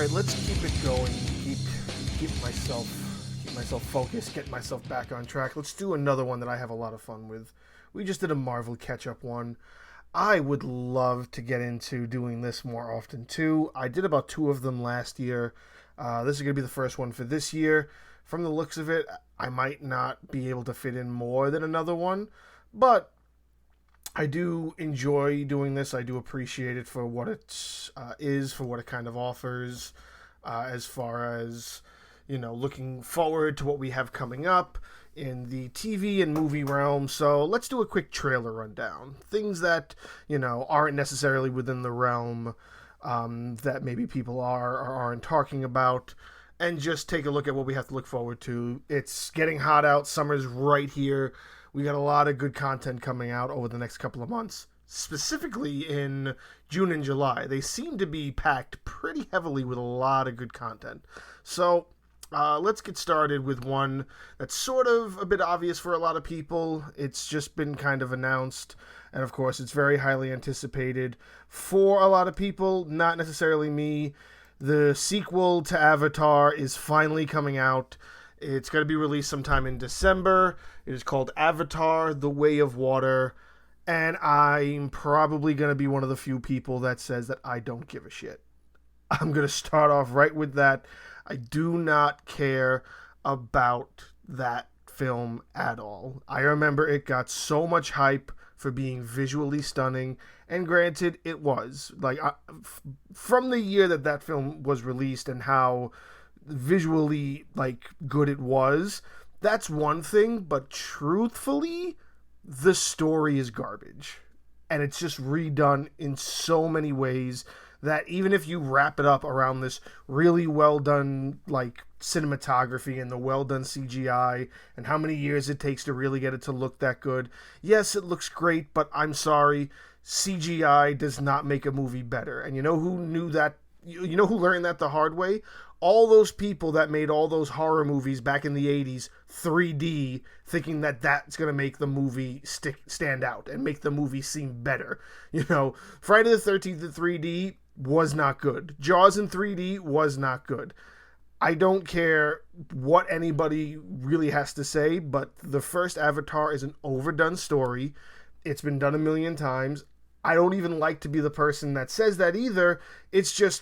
right, let's keep it going. Keep myself focused, get myself back on track. Let's do another one that I have a lot of fun with. We just did a Marvel catch-up one. I would love to get into doing this more often too. I did about 2 of them last year. This is going to be the first one for this year. From the looks of it, I might not be able to fit in more than another one, but I do enjoy doing this. I do appreciate it for what it is, for what it kind of offers, as far as, looking forward to what we have coming up in the TV and movie realm. So let's do a quick trailer rundown. Things that, aren't necessarily within the realm that maybe people are or aren't talking about, and just take a look at what we have to look forward to. It's getting hot out. Summer's right here. We got a lot of good content coming out over the next couple of months, specifically in June and July. They seem to be packed pretty heavily with a lot of good content. So let's get started with one that's sort of a bit obvious for a lot of people. It's just been kind of announced, and of course it's very highly anticipated for a lot of people, not necessarily me. The sequel to Avatar is finally coming out. It's going to be released sometime in December. It is called Avatar: The Way of Water, and I'm probably going to be one of the few people that says that I don't give a shit. I'm going to start off right with that. I do not care about that film at all. I remember it got so much hype for being visually stunning, and granted, it was. From the year that film was released and how visually, good it was, that's one thing, but truthfully, the story is garbage. And it's just redone in so many ways that even if you wrap it up around this really well done, cinematography and the well done CGI and how many years it takes to really get it to look that good, yes, it looks great, but I'm sorry, CGI does not make a movie better. And you know who knew that? You know who learned that the hard way? All those people that made all those horror movies back in the 80s 3D, thinking that that's going to make the movie stand out and make the movie seem better. Friday the 13th in 3D was not good. Jaws in 3D was not good. I don't care what anybody really has to say, but the first Avatar is an overdone story. It's been done a million times. I don't even like to be the person that says that either. It's just,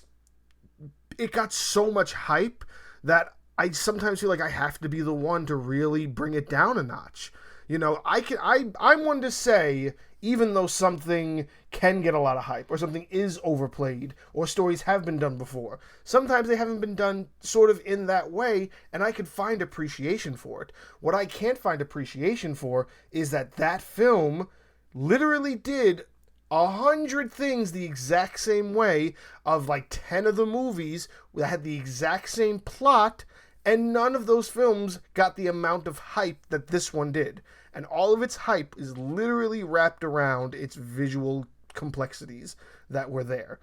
it got so much hype that I sometimes feel like I have to be the one to really bring it down a notch. I'm one to say, even though something can get a lot of hype, or something is overplayed, or stories have been done before, sometimes they haven't been done sort of in that way, and I could find appreciation for it. What I can't find appreciation for is that film literally did 100 things the exact same way of 10 of the movies that had the exact same plot, and none of those films got the amount of hype that this one did. And all of its hype is literally wrapped around its visual complexities that were there.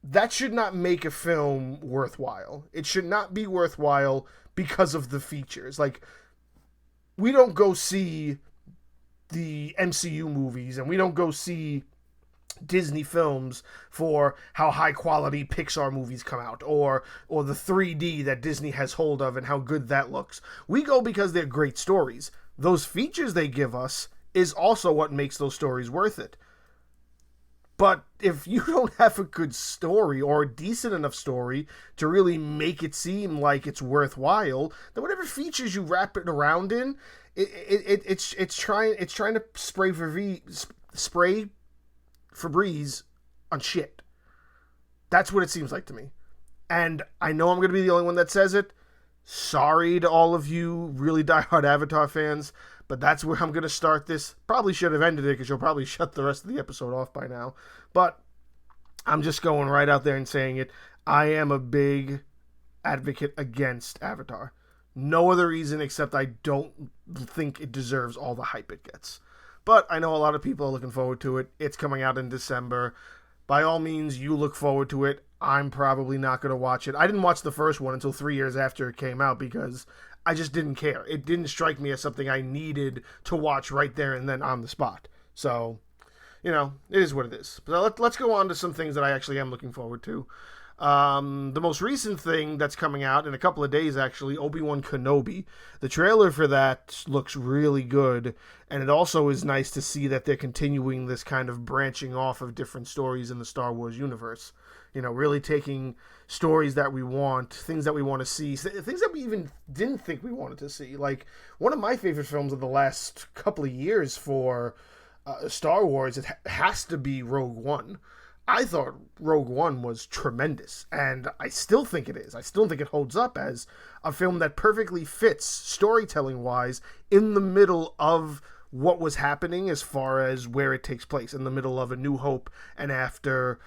That should not make a film worthwhile. It should not be worthwhile because of the features. We don't go see the MCU movies, and we don't go see Disney films for how high quality Pixar movies come out, or the 3D that Disney has hold of and how good that looks. We go because they're great stories. Those features they give us is also what makes those stories worth it. But if you don't have a good story or a decent enough story to really make it seem like it's worthwhile, then whatever features you wrap it around in, it's trying to spray Febreze on shit. That's what it seems like to me. And I know I'm going to be the only one that says it. Sorry to all of you really diehard Avatar fans, but that's where I'm going to start this. Probably should have ended it because you'll probably shut the rest of the episode off by now. But I'm just going right out there and saying it. I am a big advocate against Avatar. No other reason except I don't think it deserves all the hype it gets. But I know a lot of people are looking forward to it. It's coming out in December. By all means, you look forward to it. I'm probably not going to watch it. I didn't watch the first one until 3 years after it came out because I just didn't care. It didn't strike me as something I needed to watch right there and then on the spot. So, it is what it is. But let's go on to some things that I actually am looking forward to. The most recent thing that's coming out in a couple of days, actually, Obi-Wan Kenobi. The trailer for that looks really good, and it also is nice to see that they're continuing this kind of branching off of different stories in the Star Wars universe. Really taking stories that we want, things that we want to see, things that we even didn't think we wanted to see. Like, one of my favorite films of the last couple of years for Star Wars, it has to be Rogue One. I thought Rogue One was tremendous, and I still think it is. I still think it holds up as a film that perfectly fits, storytelling-wise, in the middle of what was happening as far as where it takes place, in the middle of A New Hope and after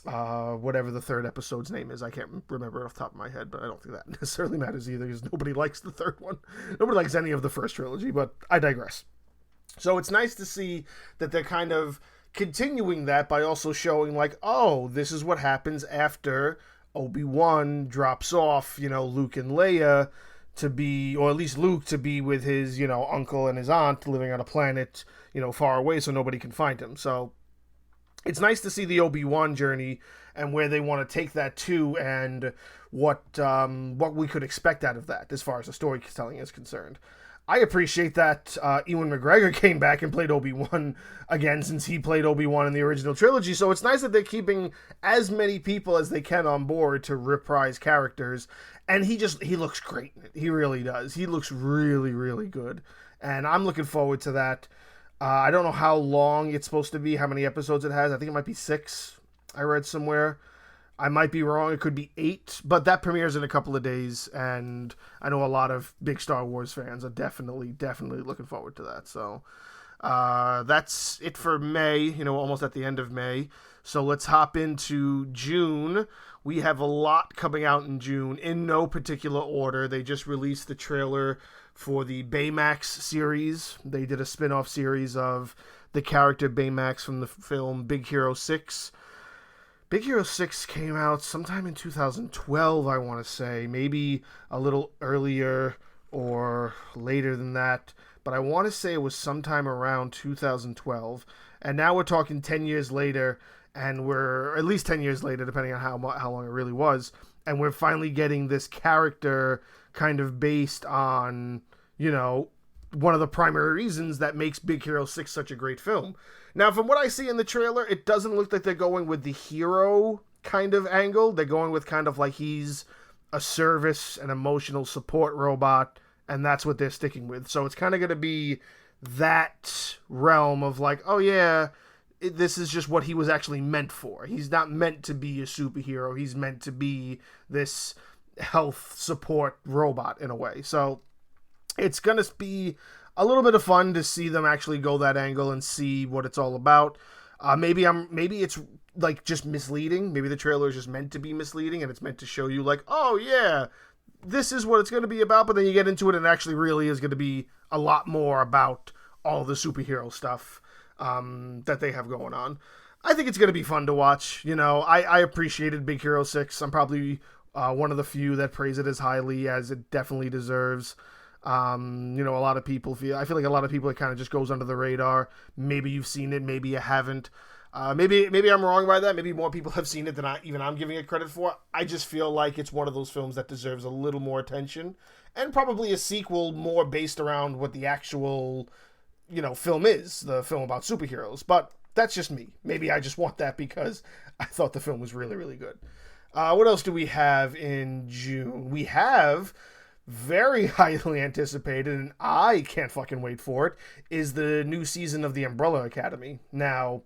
whatever the third episode's name is. I can't remember it off the top of my head, but I don't think that necessarily matters either, because nobody likes the third one. Nobody likes any of the first trilogy, but I digress. So it's nice to see that they're kind of continuing that by also showing, like, oh, this is what happens after Obi-Wan drops off, Luke and Leia to be, or at least Luke to be with his, uncle and his aunt living on a planet, far away so nobody can find him. So it's nice to see the Obi-Wan journey and where they want to take that to, and what we could expect out of that as far as the storytelling is concerned. I appreciate that Ewan McGregor came back and played Obi-Wan again, since he played Obi-Wan in the original trilogy. So it's nice that they're keeping as many people as they can on board to reprise characters. And he looks great in it. He really does. He looks really, really good. And I'm looking forward to that. I don't know how long it's supposed to be, how many episodes it has. I think it might be 6, I read somewhere. I might be wrong. It could be 8, but that premieres in a couple of days, and I know a lot of big Star Wars fans are definitely looking forward to that. So that's it for May, almost at the end of May. So let's hop into June. We have a lot coming out in June in no particular order. They just released the trailer for the Baymax series. They did a spin-off series of the character Baymax from the film Big Hero 6. Big Hero 6 came out sometime in 2012, I want to say. Maybe a little earlier or later than that. But I want to say it was sometime around 2012. And now we're talking 10 years later, and we're at least 10 years later, depending on how long it really was. And we're finally getting this character kind of based on, one of the primary reasons that makes Big Hero 6 such a great film. Now, from what I see in the trailer, it doesn't look like they're going with the hero kind of angle. They're going with kind of like he's a service, an emotional support robot, and that's what they're sticking with. So it's kind of going to be that realm of like, oh yeah, this is just what he was actually meant for. He's not meant to be a superhero. He's meant to be this health support robot in a way. So it's going to be a little bit of fun to see them actually go that angle and see what it's all about. Maybe it's like just misleading. Maybe the trailer is just meant to be misleading, and it's meant to show you like, oh yeah, this is what it's going to be about. But then you get into it, and it actually really is going to be a lot more about all the superhero stuff that they have going on. I think it's going to be fun to watch. I appreciated Big Hero 6. I'm probably one of the few that praise it as highly as it definitely deserves. A lot of people I feel like a lot of people, it kind of just goes under the radar. Maybe you've seen it, maybe you haven't. Maybe I'm wrong by that. Maybe more people have seen it than I'm giving it credit for. I just feel like it's one of those films that deserves a little more attention, and probably a sequel more based around what the actual, film is, the film about superheroes. But that's just me. Maybe I just want that because I thought the film was really, really good. What else do we have in June? We have, very highly anticipated, and I can't fucking wait for it, is the new season of The Umbrella Academy. Now,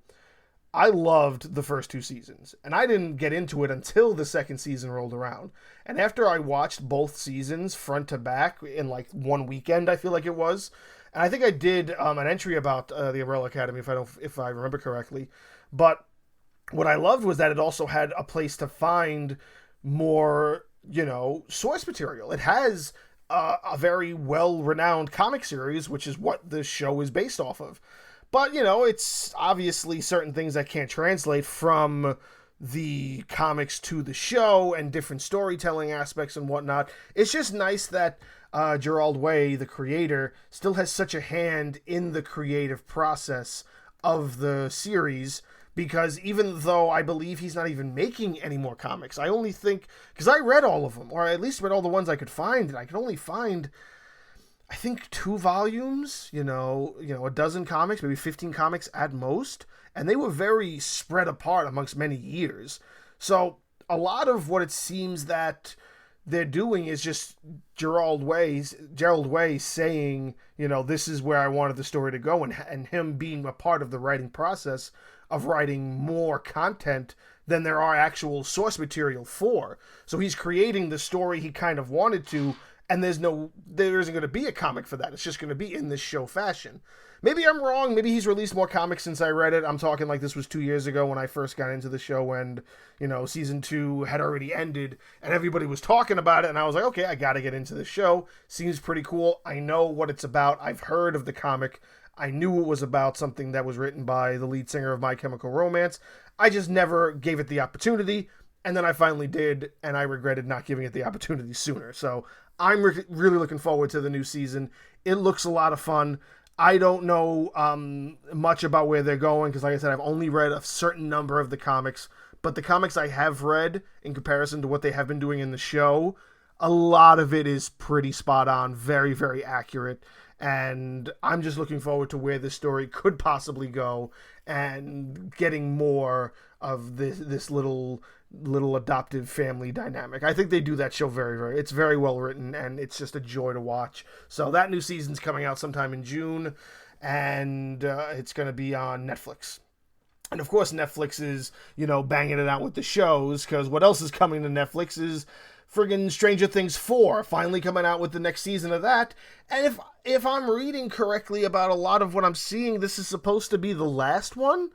I loved the first 2 seasons, and I didn't get into it until the second season rolled around. And after I watched both seasons front to back in like one weekend, I feel like it was, and I think I did an entry about The Umbrella Academy, if I remember correctly. But what I loved was that it also had a place to find more, source material. It has a very well-renowned comic series, which is what the show is based off of. But, it's obviously certain things that can't translate from the comics to the show, and different storytelling aspects and whatnot. It's just nice that Gerald Way, the creator, still has such a hand in the creative process of the series, because even though I believe he's not even making any more comics, I only think, because I read all of them, or at least read all the ones I could find, and I could only find, I think, 2 volumes, a dozen comics, maybe 15 comics at most, and they were very spread apart amongst many years. So a lot of what it seems that they're doing is just Gerald Way saying, this is where I wanted the story to go, and him being a part of the writing process of writing more content than there are actual source material for. So he's creating the story he kind of wanted to, and there isn't going to be a comic for that. It's just going to be in this show fashion. Maybe I'm wrong. Maybe he's released more comics since I read it. I'm talking like this was 2 years ago when I first got into the show, and, season 2 had already ended, and everybody was talking about it, and I was like, okay, I got to get into the show. Seems pretty cool. I know what it's about. I've heard of the comic. I knew it was about something that was written by the lead singer of My Chemical Romance. I just never gave it the opportunity, and then I finally did, and I regretted not giving it the opportunity sooner. So I'm really looking forward to the new season. It looks a lot of fun. I don't know much about where they're going because, like I said, I've only read a certain number of the comics. But the comics I have read, in comparison to what they have been doing in the show, a lot of it is pretty spot on, very, very accurate. And I'm just looking forward to where this story could possibly go and getting more of this little adoptive family dynamic. I think they do that show it's very well written, and it's just a joy to watch. So that new season's coming out sometime in June, and it's going to be on Netflix. And of course Netflix is, banging it out with the shows, because what else is coming to Netflix is friggin' Stranger Things 4 finally coming out with the next season of that. And if I'm reading correctly about a lot of what I'm seeing, this is supposed to be the last one.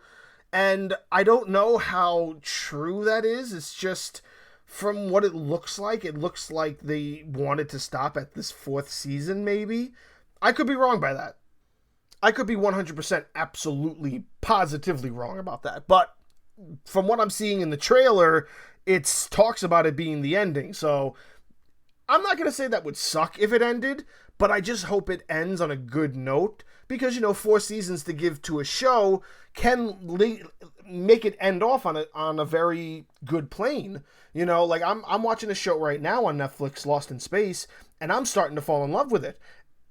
And I don't know how true that is. It's just, from what it looks like they wanted to stop at this 4th season, maybe. I could be wrong by that. I could be 100% absolutely, positively wrong about that. But from what I'm seeing in the trailer, it talks about it being the ending. So I'm not going to say that would suck if it ended, but I just hope it ends on a good note. Because, 4 seasons to give to a show can make it end off on a very good plane. Like I'm watching a show right now on Netflix, Lost in Space, and I'm starting to fall in love with it.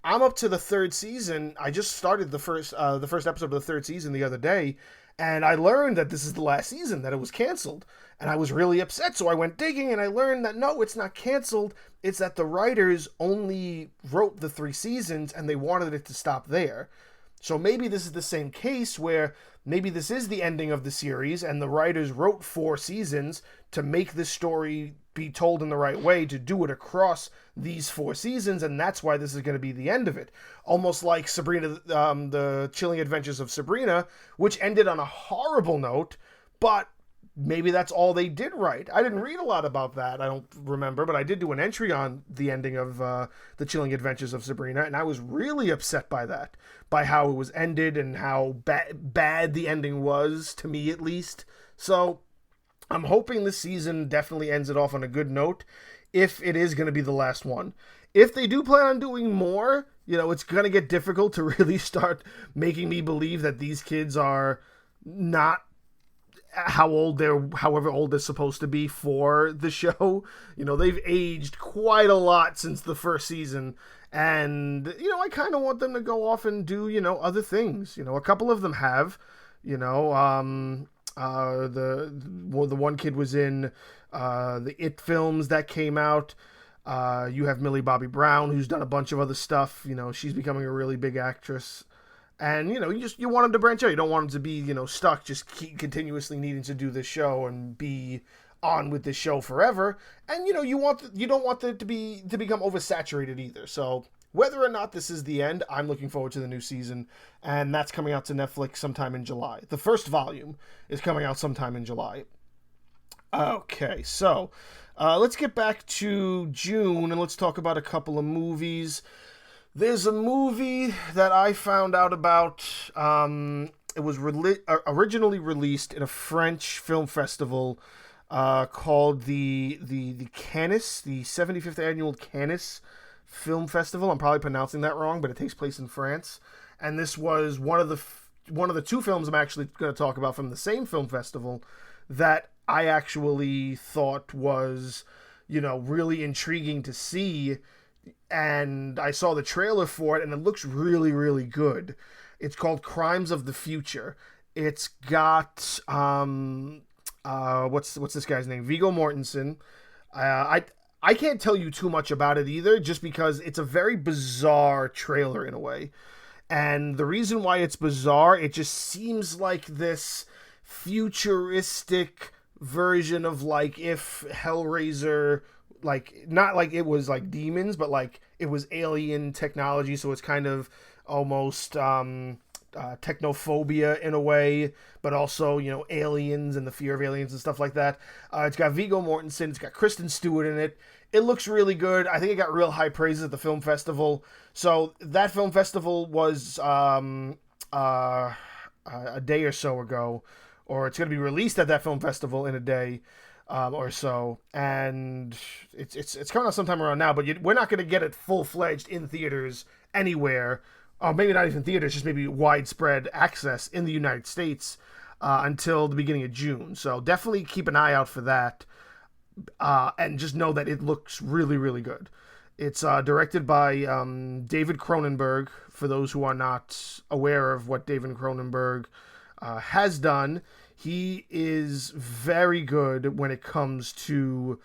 I'm up to the 3rd season. I just started the first episode of the 3rd season the other day, and I learned that this is the last season, that it was canceled. And I was really upset, so I went digging, and I learned that no, it's not canceled. It's that the writers only wrote the 3 seasons, and they wanted it to stop there. So maybe this is the same case where maybe this is the ending of the series, and the writers wrote 4 seasons to make this story be told in the right way, to do it across these 4 seasons, and that's why this is going to be the end of it. Almost like Sabrina, the Chilling Adventures of Sabrina, which ended on a horrible note, but maybe that's all they did right. I didn't read a lot about that, I don't remember, but I did do an entry on the ending of The Chilling Adventures of Sabrina, and I was really upset by that, by how it was ended and how bad the ending was, to me at least. So I'm hoping this season definitely ends it off on a good note, if it is going to be the last one. If they do plan on doing more, it's going to get difficult to really start making me believe that these kids are not however old they're supposed to be for the show. They've aged quite a lot since the 1st season, and I kind of want them to go off and do other things. A couple of them have, the one kid was in the It films that came out. You have Millie Bobby Brown, who's done a bunch of other stuff. She's becoming a really big actress. And, you want them to branch out. You don't want them to be, stuck just continuously needing to do this show and be on with this show forever. And, you don't want it to become oversaturated either. So whether or not this is the end, I'm looking forward to the new season. And that's coming out to Netflix sometime in July. The 1st volume is coming out sometime in July. Okay, so let's get back to June and let's talk about a couple of movies. There's a movie that I found out about. It was originally released in a French film festival called the Cannes, the 75th Annual Cannes Film Festival. I'm probably pronouncing that wrong, but it takes place in France. And this was one of the one of the two films I'm actually going to talk about from the same film festival that I actually thought was, really intriguing to see. And I saw the trailer for it, and it looks really, really good. It's called Crimes of the Future. It's got what's this guy's name? Viggo Mortensen. I can't tell you too much about it either, just because it's a very bizarre trailer in a way. And the reason why it's bizarre, it just seems like this futuristic version of like if Hellraiser, like not like it was like demons, but like it was alien technology, so it's kind of almost technophobia in a way, but also, aliens and the fear of aliens and stuff like that. It's got Viggo Mortensen, it's got Kristen Stewart in it. It looks really good. I think it got real high praises at the film festival. So that film festival was a day or so ago, or it's going to be released at that film festival in a day or so, and it's coming out sometime around now. But we're not going to get it full-fledged in theaters anywhere. Maybe not even theaters, just maybe widespread access in the United States until the beginning of June. So definitely keep an eye out for that, and just know that it looks really, really good. It's directed by David Cronenberg. For those who are not aware of what David Cronenberg has done, he is very good when it comes to,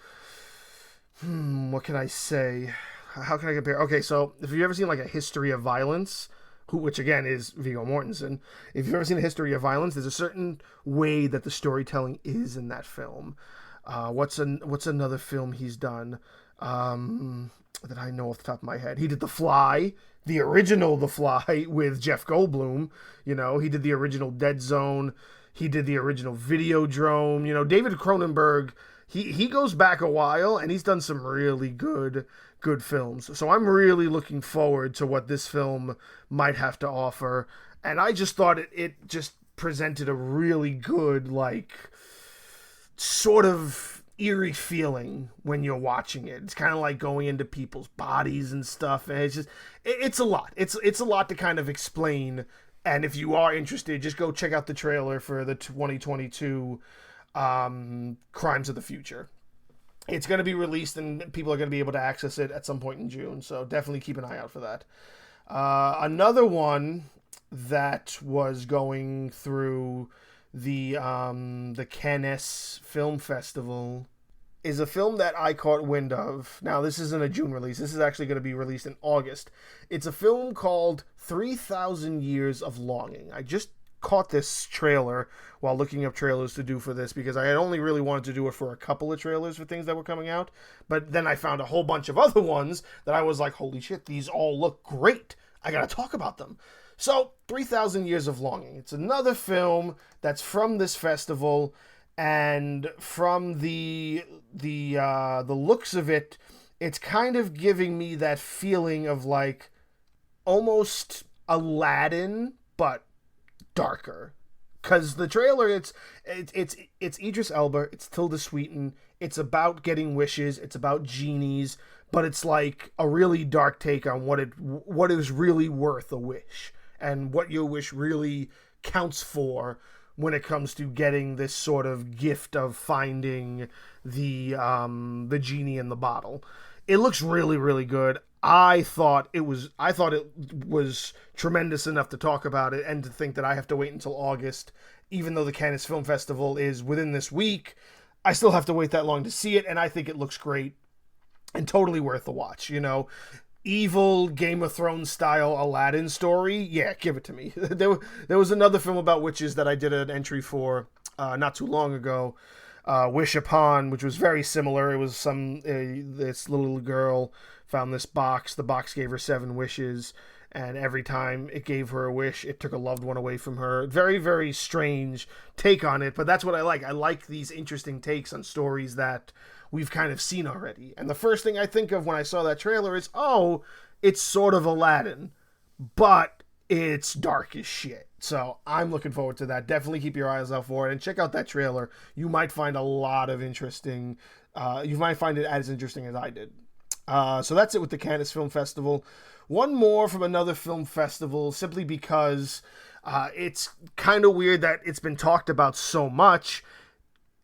what can I say? How can I compare? Okay, so if you've ever seen like A History of Violence, which again is Viggo Mortensen, if you've ever seen A History of Violence, there's a certain way that the storytelling is in that film. What's another film he's done that I know off the top of my head? He did The Fly, the original The Fly with Jeff Goldblum. He did the original Dead Zone. He did the original Videodrome. David Cronenberg, he goes back a while, and he's done some really good films. So I'm really looking forward to what this film might have to offer. And I just thought it just presented a really good, like, sort of eerie feeling when you're watching it. It's kind of like going into people's bodies and stuff. And it's a lot. It's a lot to kind of explain. And if you are interested, just go check out the trailer for the 2022 Crimes of the Future. It's going to be released, and people are going to be able to access it at some point in June. So definitely keep an eye out for that. Another one that was going through the Cannes Film Festival is a film that I caught wind of. Now, this isn't a June release. This is actually going to be released in August. It's a film called 3,000 Years of Longing. I just caught this trailer while looking up trailers to do for this, because I had only really wanted to do it for a couple of trailers for things that were coming out. But then I found a whole bunch of other ones that I was like, holy shit, these all look great. I got to talk about them. So, 3,000 Years of Longing. It's another film that's from this festival, and from the looks of it, it's kind of giving me that feeling of like almost Aladdin, but darker. Because the trailer, it's Idris Elba, it's Tilda Swinton, it's about getting wishes, it's about genies, but it's like a really dark take on what is really worth a wish, and what your wish really counts for when it comes to getting this sort of gift of finding the genie in the bottle. It looks really, really good. I thought it was tremendous enough to talk about it, and to think that I have to wait until August, even though the Cannes Film Festival is within this week. I still have to wait that long to see it, and I think it looks great and totally worth the watch. Evil Game of Thrones style Aladdin story, yeah, give it to me. There was another film about witches that I did an entry for not too long ago, Wish Upon, which was very similar. It was this little girl found this box. The box gave her 7 wishes, and every time it gave her a wish, it took a loved one away from her. Very, very strange take on it, but that's what I like. I like these interesting takes on stories that we've kind of seen already. And the first thing I think of when I saw that trailer is, oh, it's sort of Aladdin, but it's dark as shit. So I'm looking forward to that. Definitely keep your eyes out for it, and check out that trailer. You might find a lot of interesting, you might find it as interesting as I did. So that's it with the Cannes Film Festival. One more from another film festival, simply because it's kind of weird that it's been talked about so much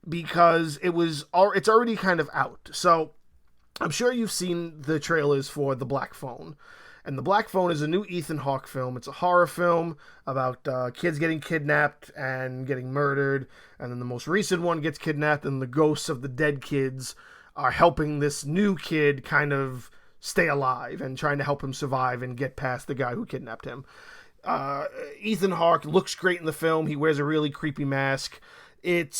because it's already kind of out. So I'm sure you've seen the trailers for The Black Phone. And The Black Phone is a new Ethan Hawke film. It's a horror film about kids getting kidnapped and getting murdered. And then the most recent one gets kidnapped, and the ghosts of the dead kids are helping this new kid kind of stay alive and trying to help him survive and get past the guy who kidnapped him. Ethan Hawke looks great in the film. He wears a really creepy mask. It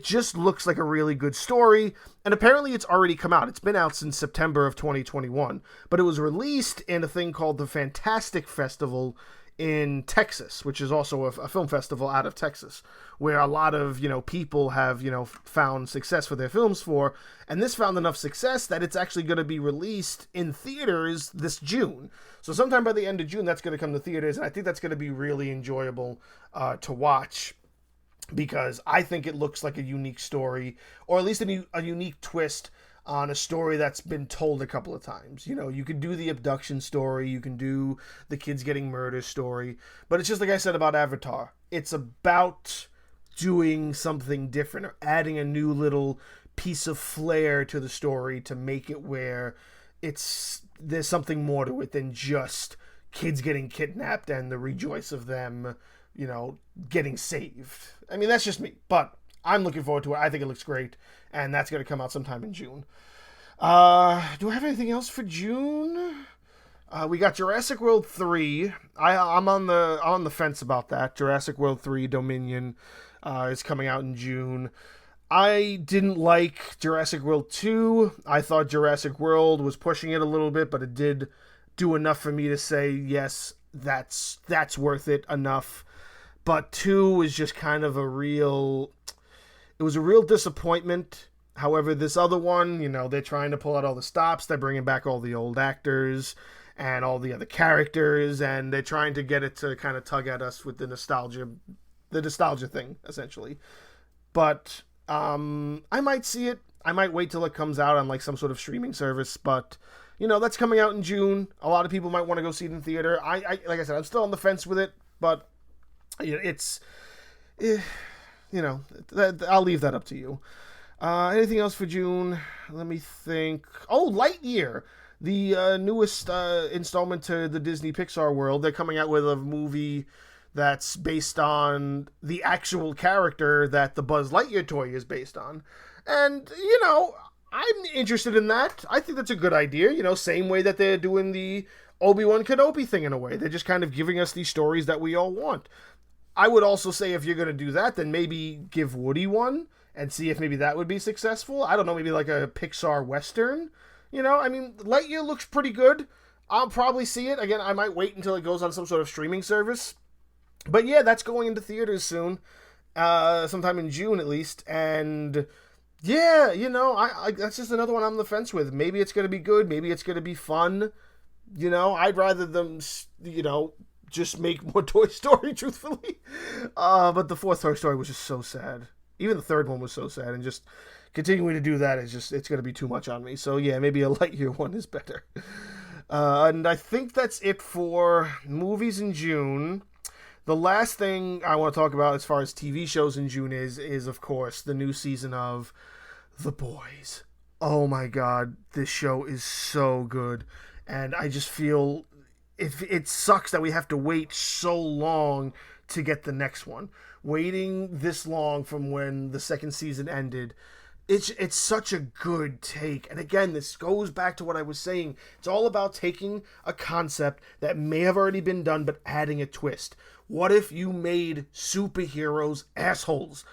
just looks like a really good story, and apparently it's already come out. It's been out since September of 2021, but it was released in a thing called the Fantastic Festival in Texas, which is also a film festival out of Texas, where a lot of, people have, found success for their films for, and this found enough success that it's actually going to be released in theaters this June. So sometime by the end of June, that's going to come to theaters, and I think that's going to be really enjoyable to watch, because I think it looks like a unique story, or at least a unique twist on a story that's been told a couple of times. You can do the abduction story, you can do the kids getting murdered story, but it's just like I said about Avatar. It's about doing something different, or adding a new little piece of flair to the story to make it where there's something more to it than just kids getting kidnapped and the rejoice of them, getting saved. I mean, that's just me, but I'm looking forward to it. I think it looks great, and that's going to come out sometime in June. Do I have anything else for June? We got Jurassic World 3. I'm on the fence about that. Jurassic World 3 Dominion is coming out in June. I didn't like Jurassic World 2. I thought Jurassic World was pushing it a little bit, but it did do enough for me to say, yes, that's worth it enough. But 2 was just kind of a real disappointment. However, this other one, they're trying to pull out all the stops. They're bringing back all the old actors and all the other characters, and they're trying to get it to kind of tug at us with the nostalgia thing, essentially. But I might see it. I might wait till it comes out on like some sort of streaming service, but that's coming out in June. A lot of people might want to go see it in theater. I like I said, I'm still on the fence with it, but it's I'll leave that up to you. Anything else for June? Let me think. Oh, Lightyear, the newest installment to the Disney Pixar world. They're coming out with a movie that's based on the actual character that the Buzz Lightyear toy is based on. And, I'm interested in that. I think that's a good idea. Same way that they're doing the Obi-Wan Kenobi thing in a way. They're just kind of giving us these stories that we all want. I would also say if you're going to do that, then maybe give Woody one and see if maybe that would be successful. I don't know, maybe like a Pixar Western. Lightyear looks pretty good. I'll probably see it. Again, I might wait until it goes on some sort of streaming service. But yeah, that's going into theaters soon. Sometime in June at least. And yeah, I that's just another one I'm on the fence with. Maybe it's going to be good. Maybe it's going to be fun. I'd rather them, just make more Toy Story, truthfully. But the fourth Toy Story was just so sad. Even the third one was so sad, and just continuing to do that is it's going to be too much on me. So yeah, maybe a Lightyear one is better. And I think that's it for movies in June. The last thing I want to talk about as far as TV shows in June is of course the new season of The Boys. Oh my god, this show is so good, and I just feel it sucks that we have to wait so long to get the next one. Waiting this long from when the second season ended, it's such a good take. And again, this goes back to what I was saying. It's all about taking a concept that may have already been done, but adding a twist. What if you made superheroes assholes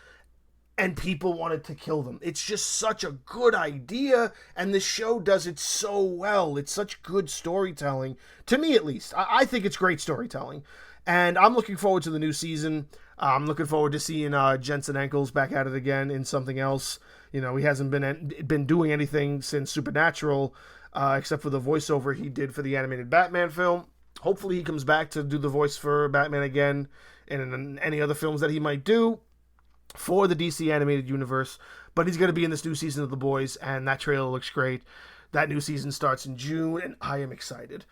and people wanted to kill them? It's just such a good idea, and the show does it so well. It's such good storytelling, to me at least. I think it's great storytelling, and I'm looking forward to the new season. I'm looking forward to seeing Jensen Ackles back at it again in something else. He hasn't been doing anything since Supernatural, except for the voiceover he did for the animated Batman film. Hopefully he comes back to do the voice for Batman again, and in any other films that he might do for the DC animated universe. But he's going to be in this new season of The Boys, and that trailer looks great. That new season starts in June, and I am excited.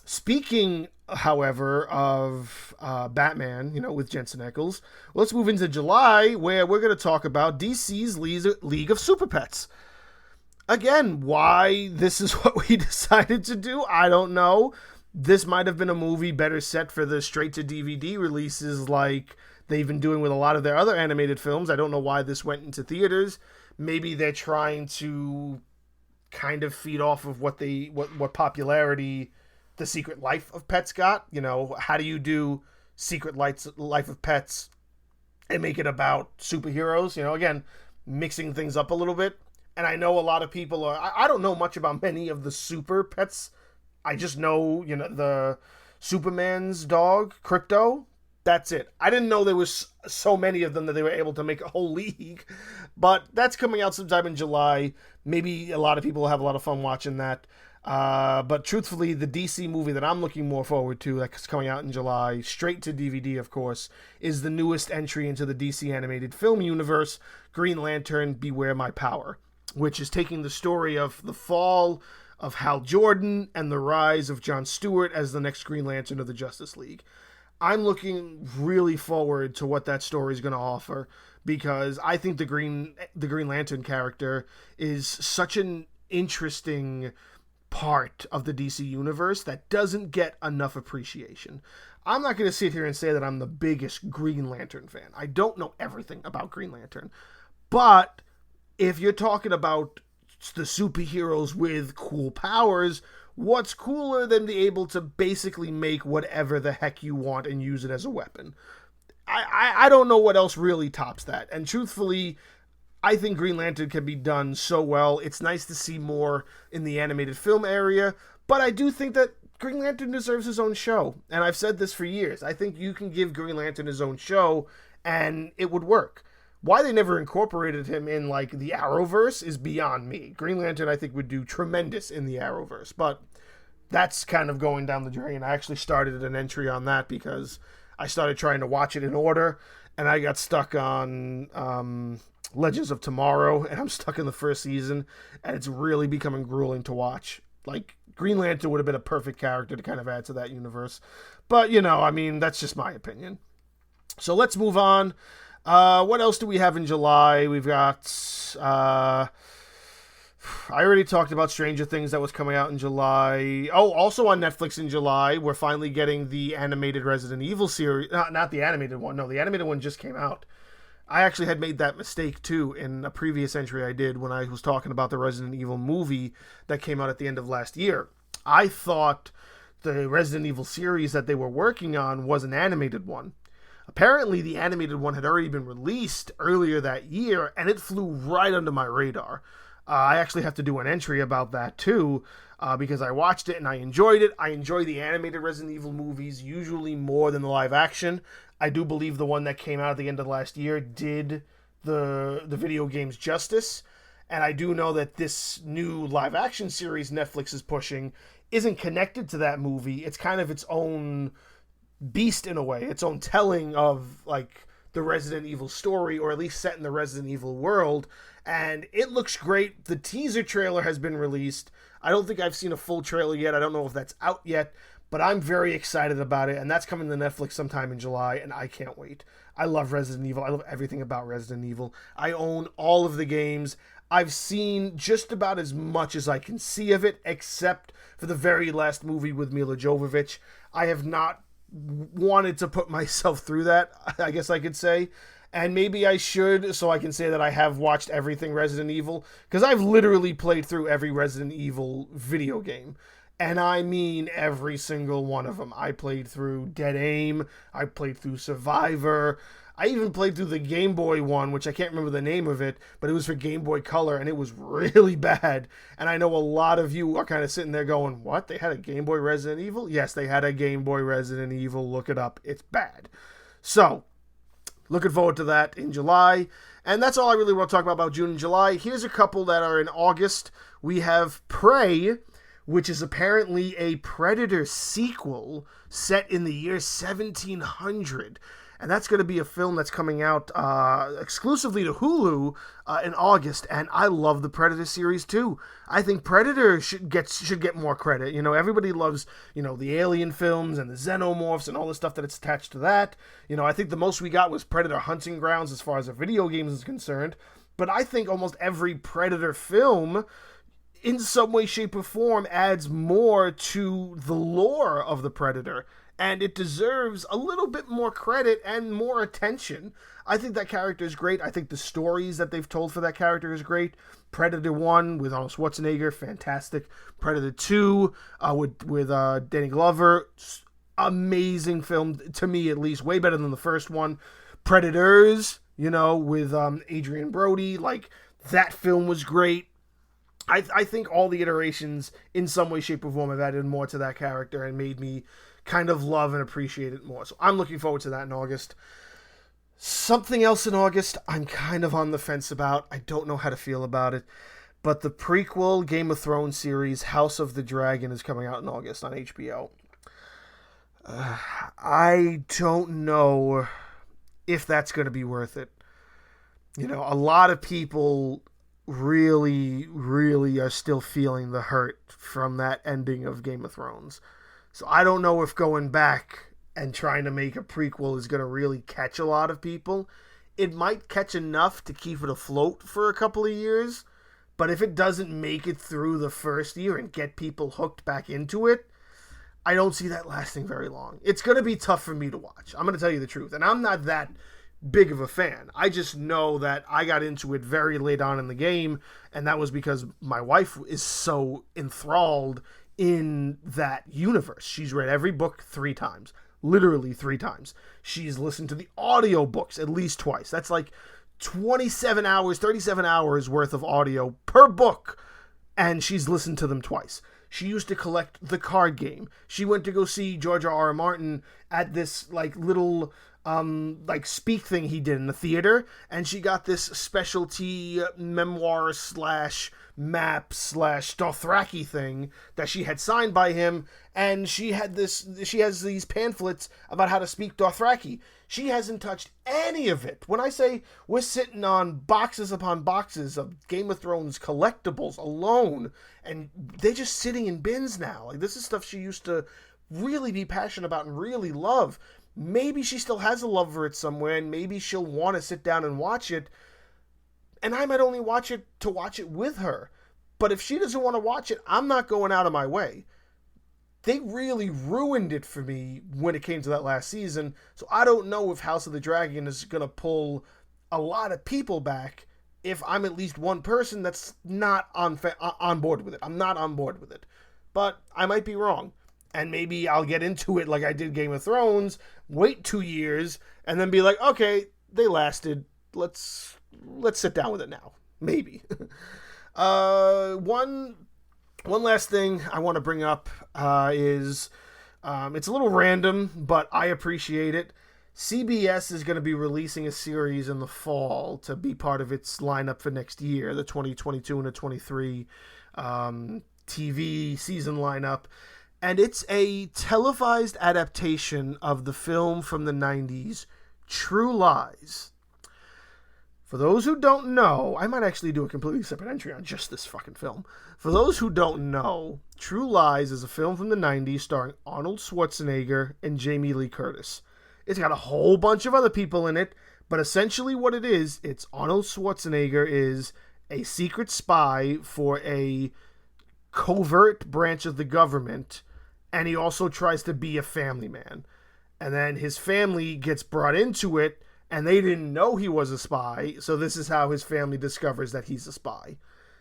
Speaking, however, of Batman, with Jensen Ackles, let's move into July, where we're going to talk about DC's League of Super Pets. Again, why this is what we decided to do, I don't know. This might have been a movie better set for the straight-to-DVD releases like they've been doing with a lot of their other animated films. I don't know why this went into theaters. Maybe they're trying to kind of feed off of what popularity The Secret Life of Pets got. How do you do Secret Life of Pets and make it about superheroes? Again, mixing things up a little bit. And I know a lot of people I don't know much about many of the super pets. I just know, the Superman's dog, Crypto. That's it. I didn't know there was so many of them that they were able to make a whole league. But that's coming out sometime in July. Maybe a lot of people will have a lot of fun watching that. But truthfully, the DC movie that I'm looking more forward to, that's coming out in July, straight to DVD, of course, is the newest entry into the DC animated film universe, Green Lantern, Beware My Power, which is taking the story of the fall of Hal Jordan and the rise of Jon Stewart as the next Green Lantern of the Justice League. I'm looking really forward to what that story is going to offer, because I think the Green Lantern character is such an interesting part of the DC universe that doesn't get enough appreciation. I'm not going to sit here and say that I'm the biggest Green Lantern fan. I don't know everything about Green Lantern. But if you're talking about the superheroes with cool powers, what's cooler than be able to basically make whatever the heck you want and use it as a weapon? I don't know what else really tops that. And truthfully, I think Green Lantern can be done so well. It's nice to see more in the animated film area, but I do think that Green Lantern deserves his own show. And I've said this for years. I think you can give Green Lantern his own show and it would work. Why they never incorporated him in, the Arrowverse is beyond me. Green Lantern, I think, would do tremendous in the Arrowverse, but that's kind of going down the drain. I actually started an entry on that because I started trying to watch it in order, and I got stuck on Legends of Tomorrow, and I'm stuck in the first season, and it's really becoming grueling to watch. Green Lantern would have been a perfect character to kind of add to that universe. But, that's just my opinion. So let's move on. What else do we have in July? We've got, I already talked about Stranger Things that was coming out in July. Oh, also on Netflix in July, we're finally getting the animated Resident Evil series. Not the animated one. No, the animated one just came out. I actually had made that mistake, too, in a previous entry I did when I was talking about the Resident Evil movie that came out at the end of last year. I thought the Resident Evil series that they were working on was an animated one. Apparently, the animated one had already been released earlier that year, and it flew right under my radar. I actually have to do an entry about that, too, because I watched it and I enjoyed it. I enjoy the animated Resident Evil movies usually more than the live action. I do believe the one that came out at the end of last year did the video games justice, and I do know that this new live action series Netflix is pushing isn't connected to that movie. It's kind of its own beast in a way, its own telling of the Resident Evil story, or at least set in the Resident Evil world, and it looks great. The teaser trailer has been released. I don't think I've seen a full trailer yet. I don't know if that's out yet, but I'm very excited about it, and that's coming to Netflix sometime in July, and I can't wait. I love Resident Evil. I love everything about Resident Evil. I own all of the games. I've seen just about as much as I can see of it, except for the very last movie with Mila Jovovich. I have not wanted to put myself through that, I guess I could say. And maybe I should, so I can say that I have watched everything Resident Evil, because I've literally played through every Resident Evil video game. And I mean every single one of them. I played through Dead Aim, I played through Survivor, I even played through the Game Boy one, which I can't remember the name of it, but it was for Game Boy Color, and it was really bad. And I know a lot of you are kind of sitting there going, what? They had a Game Boy Resident Evil? Yes, they had a Game Boy Resident Evil. Look it up. It's bad. So, looking forward to that in July. And that's all I really want to talk about June and July. Here's a couple that are in August. We have Prey, which is apparently a Predator sequel set in the year 1700. and that's going to be a film that's coming out exclusively to Hulu in August. And I love the Predator series too. I think Predator should get more credit. Everybody loves the Alien films and the Xenomorphs and all the stuff that it's attached to that. I think the most we got was Predator Hunting Grounds as far as a video games is concerned. But I think almost every Predator film, in some way, shape, or form, adds more to the lore of the Predator. And it deserves a little bit more credit and more attention. I think that character is great. I think the stories that they've told for that character is great. Predator 1 with Arnold Schwarzenegger, fantastic. Predator 2 with Danny Glover, amazing film, to me at least, way better than the first one. Predators, with Adrian Brody, that film was great. I think all the iterations, in some way, shape, or form, have added more to that character and made me kind of love and appreciate it more. So I'm looking forward to that in August. Something else in August I'm kind of on the fence about. I don't know how to feel about it. But the prequel Game of Thrones series, House of the Dragon, is coming out in August on HBO. I don't know if that's going to be worth it. A lot of people really, really are still feeling the hurt from that ending of Game of Thrones. So I don't know if going back and trying to make a prequel is going to really catch a lot of people. It might catch enough to keep it afloat for a couple of years, but if it doesn't make it through the first year and get people hooked back into it, I don't see that lasting very long. It's going to be tough for me to watch. I'm going to tell you the truth. And I'm not that big of a fan. I just know that I got into it very late on in the game, and that was because my wife is so enthralled in that universe. She's read every book 3 times. Literally 3 times. She's listened to the audiobooks at least twice. That's like 27 hours, 37 hours worth of audio per book, and she's listened to them twice. She used to collect the card game. She went to go see George R.R. Martin at this little speak thing he did in the theater, and she got this specialty memoir / map / Dothraki thing that she had signed by him, and she has these pamphlets about how to speak Dothraki. She hasn't touched any of it. When I say we're sitting on boxes upon boxes of Game of Thrones collectibles alone, and they're just sitting in bins now. This is stuff she used to really be passionate about and really love. Maybe she still has a love for it somewhere, and maybe she'll want to sit down and watch it, and I might only watch it to watch it with her. But if she doesn't want to watch it, I'm not going out of my way. They really ruined it for me when it came to that last season, so I don't know if House of the Dragon is going to pull a lot of people back if I'm at least one person that's not on board with it. I'm not on board with it. But I might be wrong. And maybe I'll get into it like I did Game of Thrones, wait 2 years, and then be like, okay, they lasted. Let's sit down with it now. Maybe. One last thing I want to bring up is it's a little random, but I appreciate it. CBS is going to be releasing a series in the fall to be part of its lineup for next year, the 2022 and the 23 TV season lineup. And it's a televised adaptation of the film from the 90s, True Lies. For those who don't know, I might actually do a completely separate entry on just this fucking film. For those who don't know, True Lies is a film from the 90s starring Arnold Schwarzenegger and Jamie Lee Curtis. It's got a whole bunch of other people in it, but essentially what it is, it's Arnold Schwarzenegger is a secret spy for a covert branch of the government, and he also tries to be a family man. And then his family gets brought into it, and they didn't know he was a spy, so this is how his family discovers that he's a spy.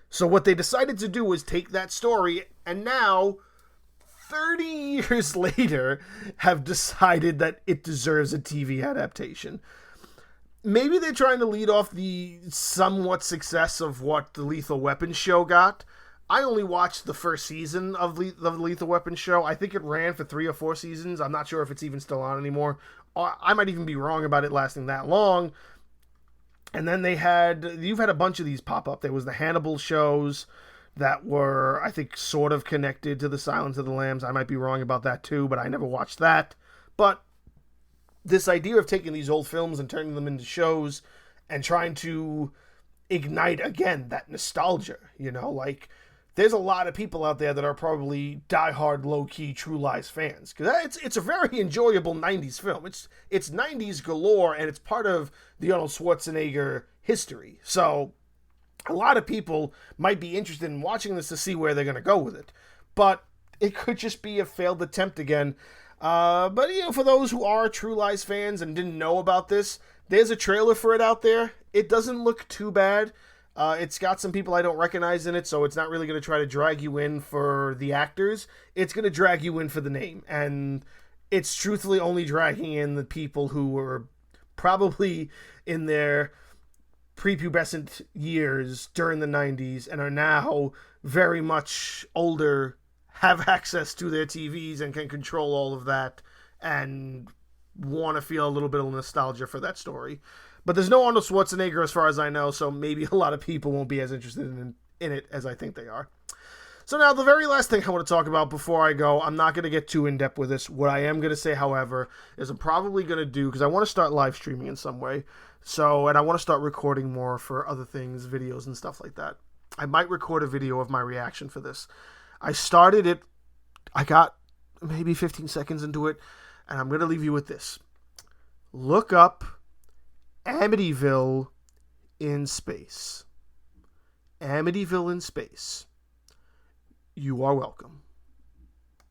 So what they decided to do was take that story, and now, 30 years later, have decided that it deserves a TV adaptation. Maybe they're trying to lead off the somewhat success of what the Lethal Weapon show got. I only watched the first season of the Lethal Weapon show. I think it ran for 3 or 4 seasons. I'm not sure if it's even still on anymore. I might even be wrong about it lasting that long. And then you've had a bunch of these pop up. There was the Hannibal shows that were, I think, sort of connected to the Silence of the Lambs. I might be wrong about that too, but I never watched that. But this idea of taking these old films and turning them into shows and trying to ignite again that nostalgia, like there's a lot of people out there that are probably diehard low-key True Lies fans, because it's a very enjoyable 90s film. It's 90s galore, and it's part of the Arnold Schwarzenegger history, so a lot of people might be interested in watching this to see where they're going to go with it, but it could just be a failed attempt again. But for those who are True Lies fans and didn't know about this, there's a trailer for it out there. It doesn't look too bad. It's got some people I don't recognize in it, so it's not really going to try to drag you in for the actors. It's going to drag you in for the name, and it's truthfully only dragging in the people who were probably in their prepubescent years during the 90s and are now very much older, have access to their TVs and can control all of that, and want to feel a little bit of nostalgia for that story. But there's no Arnold Schwarzenegger as far as I know, so maybe a lot of people won't be as interested in it as I think they are. So now the very last thing I want to talk about before I go, I'm not going to get too in-depth with this. What I am going to say, however, is I'm probably going to do, because I want to start live streaming in some way, and I want to start recording more for other things, videos and stuff like that. I might record a video of my reaction for this. I started it, I got maybe 15 seconds into it, and I'm going to leave you with this. Look up Amityville in space. Amityville in space. You are welcome.